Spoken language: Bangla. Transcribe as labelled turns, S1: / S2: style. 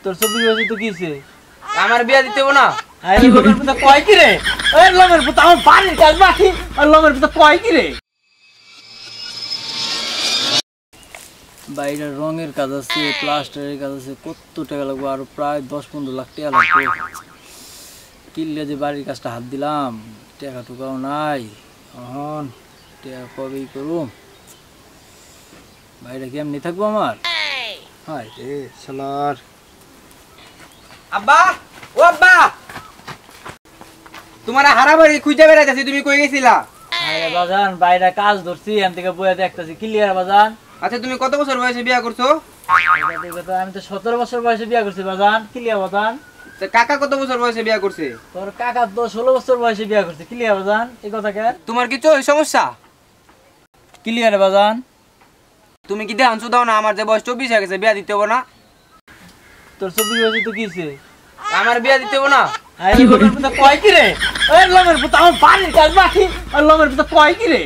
S1: তোর 24 বছর তো কিছে
S2: আমার বিয়া দিতে হবো না?
S1: আরে লমের পুতা কয় কি রে? ওই লমের পুতা আমার বাড়ির কাজ বাকি আর লমের পুতা কয় কি রে? বাইরের রঙের কাজ আছে, প্লাস্টারের কাজ আছে, কত টাকা লাগবে? আরো প্রায় 10-15 লাখ টাকা লাগবে। কিল্লে যে বাড়ির কাজটা হাত দিলাম, টাকা টুকাও নাই। এখন টাকা কবেই করুম? বাইরে কেমনি থাকবো আমার? হায় রে শালার।
S2: আব্বা, ও আব্বা, তোমার হারাবাড়ি খুঁজে বেড়াইতেছি, তুমি কই গেছিলা?
S1: আরে বাজান বাইরে কাজ ধরছি, এখান থেকে বইয়া দেখতেছি। ক্লিয়ার বাজান?
S2: আচ্ছা, তুমি কত বছর বয়সে বিয়া করছো?
S1: আমি তো 17 বছর বয়সে বিয়া করছি বাজান। ক্লিয়ার বাজান?
S2: তা কাকা কত বছর বয়সে বিয়া করছে?
S1: তোর কাকা তো 16 বছর বয়সে বিয়া করছে। ক্লিয়ার বাজান? এই কথা কে?
S2: তোমার কিছু ওই সমস্যা?
S1: ক্লিয়ার বাজান?
S2: তুমি কি দেখান দাও না, আমার যে বয়স 24 হয়ে গেছে, বিয়া দিতে হবো না?
S1: তোর 24 বছর তো কিছে?
S2: আমার বিয়া দিতে হবো না?
S1: আরে লমের পুতা কয় কি রে? ওই লমের পুতা আমার বাড়ির কাজ বাকি আর লমের পুতা কয় কি রে?